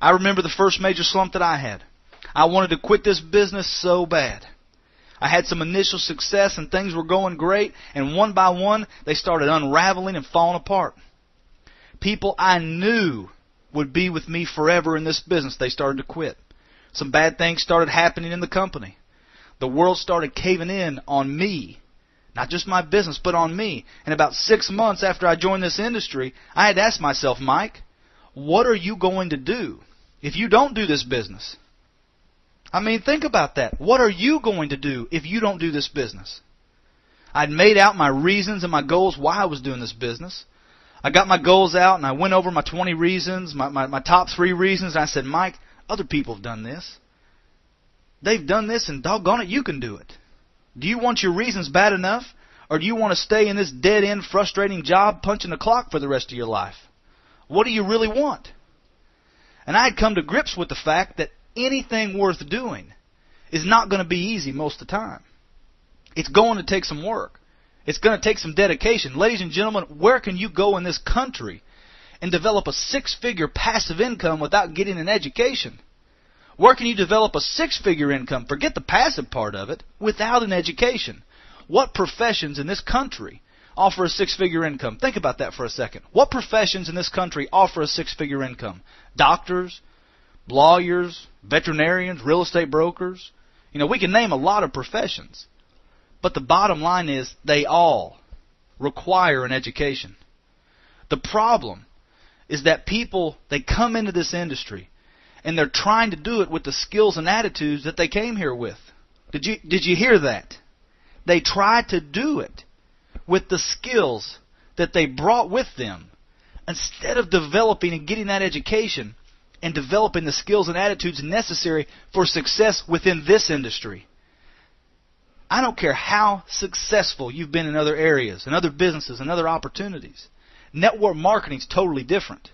I remember the first major slump that I had. I wanted to quit this business so bad. I had some initial success and things were going great, and one by one they started unraveling and falling apart. People I knew would be with me forever in this business, they started to quit. Some bad things started happening in the company. The world started caving in on me. Not just my business, but on me. And about 6 months after I joined this industry, I had to ask myself, Mike, what are you going to do if you don't do this business? I mean, think about that. What are you going to do if you don't do this business? I'd made out my reasons and my goals why I was doing this business. I got my goals out and I went over my 20 reasons, my top 3 reasons. And I said, Mike, other people have done this. They've done this, and doggone it, you can do it. Do you want your reasons bad enough? Or do you want to stay in this dead-end, frustrating job punching the clock for the rest of your life? What do you really want? And I had come to grips with the fact that anything worth doing is not going to be easy most of the time. It's going to take some work. It's going to take some dedication. Ladies and gentlemen, where can you go in this country and develop a 6-figure passive income without getting an education? Where can you develop a 6-figure income, forget the passive part of it, without an education? What professions in this country offer a 6-figure income? Think about that for a second. What professions in this country offer a 6-figure income? Doctors, lawyers, veterinarians, real estate brokers. You know, we can name a lot of professions. But the bottom line is they all require an education. The problem is that people, they come into this industry and they're trying to do it with the skills and attitudes that they came here with. Did you hear that? They try to do it with the skills that they brought with them instead of developing and getting that education and developing the skills and attitudes necessary for success within this industry. I don't care how successful you've been in other areas, in other businesses, and other opportunities. Network marketing is totally different.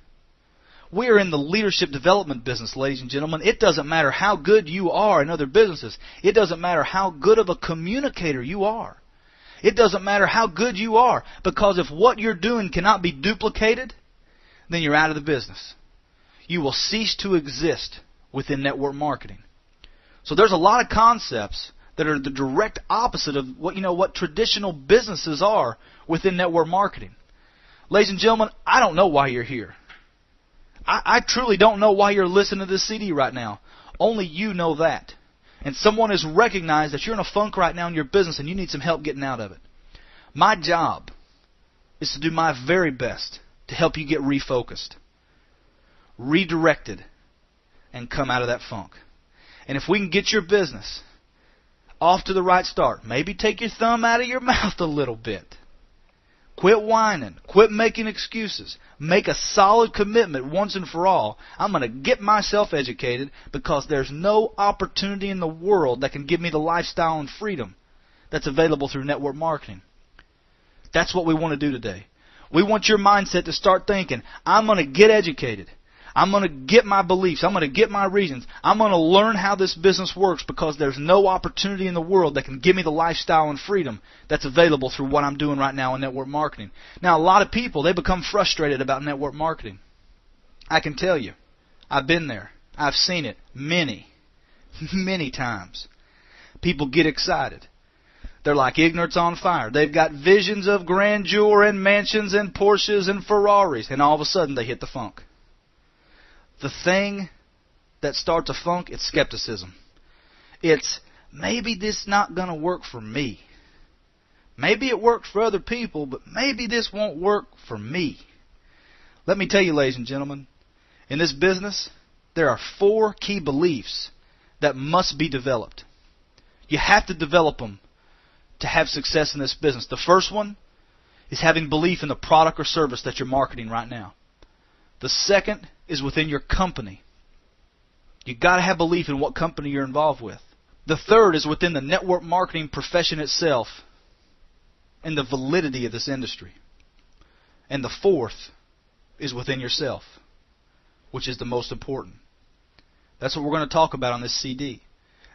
We are in the leadership development business, ladies and gentlemen. It doesn't matter how good you are in other businesses. It doesn't matter how good of a communicator you are. It doesn't matter how good you are, because if what you're doing cannot be duplicated, then you're out of the business. You will cease to exist within network marketing. So there's a lot of concepts that are the direct opposite of what traditional businesses are within network marketing. Ladies and gentlemen, I don't know why you're here. I truly don't know why you're listening to this CD right now. Only you know that. And someone has recognized that you're in a funk right now in your business and you need some help getting out of it. My job is to do my very best to help you get refocused, redirected, and come out of that funk. And if we can get your business off to the right start, maybe take your thumb out of your mouth a little bit. Quit whining. Quit making excuses. Make a solid commitment once and for all. I'm going to get myself educated because there's no opportunity in the world that can give me the lifestyle and freedom that's available through network marketing. That's what we want to do today. We want your mindset to start thinking, I'm going to get educated. I'm going to get my beliefs. I'm going to get my reasons. I'm going to learn how this business works because there's no opportunity in the world that can give me the lifestyle and freedom that's available through what I'm doing right now in network marketing. Now, a lot of people, they become frustrated about network marketing. I can tell you, I've been there. I've seen it many, many times. People get excited. They're like ignorance on fire. They've got visions of grandeur and mansions and Porsches and Ferraris, and all of a sudden they hit the funk. The thing that starts a funk, it's skepticism. It's, maybe this not going to work for me. Maybe it works for other people, but maybe this won't work for me. Let me tell you, ladies and gentlemen, in this business, there are 4 key beliefs that must be developed. You have to develop them to have success in this business. The first one is having belief in the product or service that you're marketing right now. The second is within your company. You've got to have belief in what company you're involved with. The third is within the network marketing profession itself and the validity of this industry. And the fourth is within yourself, which is the most important. That's what we're going to talk about on this CD.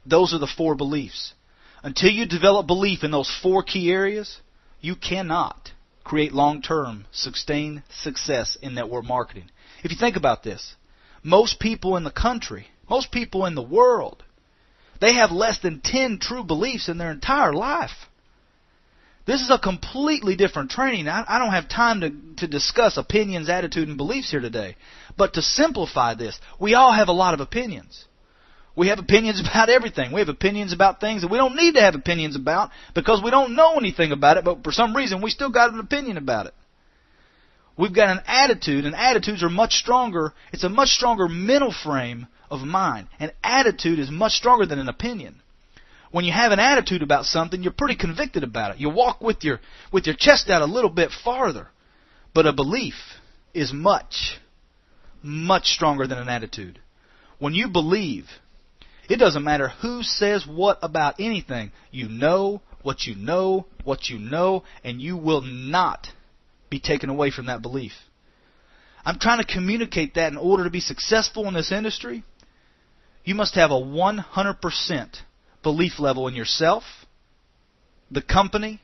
Those are the 4 beliefs. Until you develop belief in those 4 key areas, you cannot create long-term, sustained success in network marketing. If you think about this, Most people in the country, most people in the world, they have less than 10 true beliefs in their entire life. This is a completely different training. I don't have time to discuss opinions, attitude, and beliefs here today. But to simplify this, we all have a lot of opinions. We have opinions about everything. We have opinions about things that we don't need to have opinions about because we don't know anything about it, but for some reason we still got an opinion about it. We've got an attitude, and attitudes are much stronger. It's a much stronger mental frame of mind. An attitude is much stronger than an opinion. When you have an attitude about something, you're pretty convicted about it. You walk with your chest out a little bit farther. But a belief is much, much stronger than an attitude. When you believe, it doesn't matter who says what about anything. You know what you know, what you know, and you will not be taken away from that belief. I'm trying to communicate that in order to be successful in this industry, you must have a 100% belief level in yourself, the company,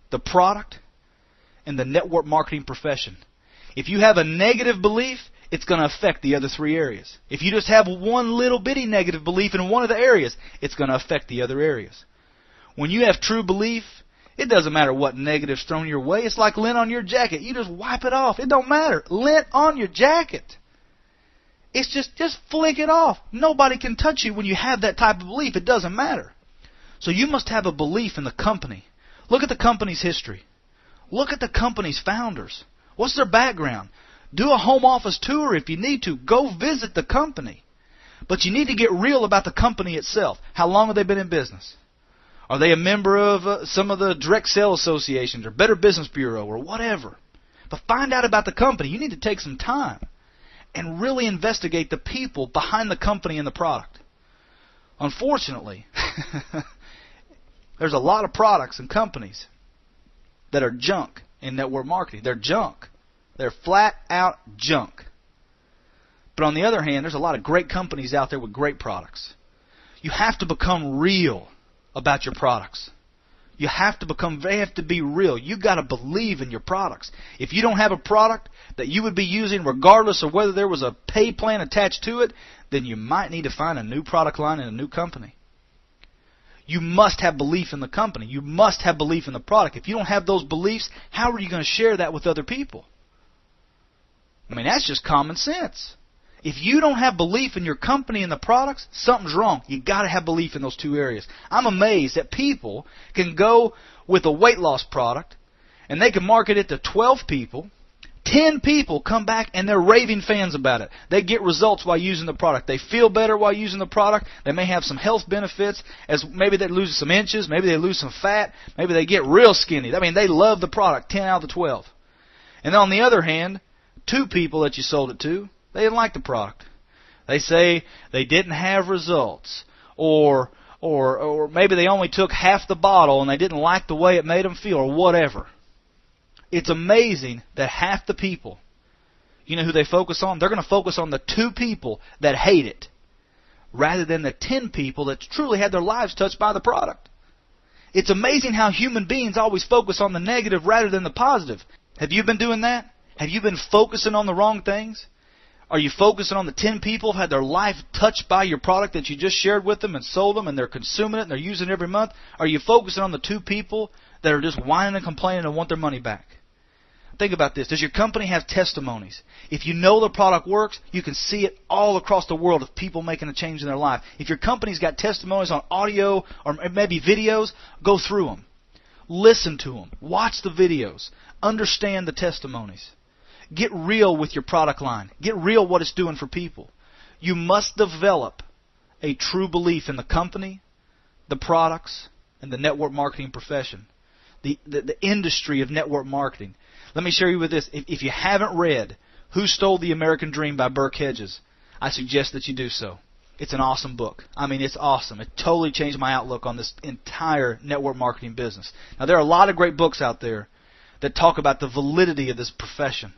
the product, and the network marketing profession. If you have a negative belief, it's going to affect the other 3 areas. If you just have one little bitty negative belief in one of the areas, it's going to affect the other areas. When you have true belief, it doesn't matter what negative's thrown your way. It's like lint on your jacket. You just wipe it off. It don't matter. Lint on your jacket. It's just flick it off. Nobody can touch you when you have that type of belief. It doesn't matter. So you must have a belief in the company. Look at the company's history. Look at the company's founders. What's their background? Do a home office tour if you need to. Go visit the company. But you need to get real about the company itself. How long have they been in business? Are they a member of some of the direct sale associations or Better Business Bureau or whatever? But find out about the company. You need to take some time and really investigate the people behind the company and the product. Unfortunately, there's a lot of products and companies that are junk in network marketing. They're junk. They're flat out junk. But on the other hand, there's a lot of great companies out there with great products. You have to become real about your products. They have to be real. You've got to believe in your products. If you don't have a product that you would be using regardless of whether there was a pay plan attached to it, then you might need to find a new product line in a new company. You must have belief in the company. You must have belief in the product. If you don't have those beliefs, how are you going to share that with other people? I mean, that's just common sense. If you don't have belief in your company and the products, something's wrong. You've got to have belief in those 2 areas. I'm amazed that people can go with a weight loss product and they can market it to 12 people. 10 people come back and they're raving fans about it. They get results while using the product. They feel better while using the product. They may have some health benefits, as maybe they lose some inches, maybe they lose some fat, maybe they get real skinny. I mean, they love the product, 10 out of the 12. And on the other hand, 2 people that you sold it to, they didn't like the product. They say they didn't have results, or maybe they only took half the bottle and they didn't like the way it made them feel, or whatever. It's amazing that half the people, you know who they focus on? They're going to focus on the 2 people that hate it rather than the 10 people that truly had their lives touched by the product. It's amazing how human beings always focus on the negative rather than the positive. Have you been doing that? Have you been focusing on the wrong things? Are you focusing on the 10 people who had their life touched by your product that you just shared with them and sold them and they're consuming it and they're using it every month? Are you focusing on the 2 people that are just whining and complaining and want their money back? Think about this. Does your company have testimonies? If you know the product works, you can see it all across the world of people making a change in their life. If your company's got testimonies on audio or maybe videos, go through them. Listen to them. Watch the videos. Understand the testimonies. Get real with your product line. Get real what it's doing for people. You must develop a true belief in the company, the products, and the network marketing profession. The industry of network marketing. Let me share you with this. If you haven't read Who Stole the American Dream by Burke Hedges, I suggest that you do so. It's an awesome book. I mean, it's awesome. It totally changed my outlook on this entire network marketing business. Now, there are a lot of great books out there that talk about the validity of this profession.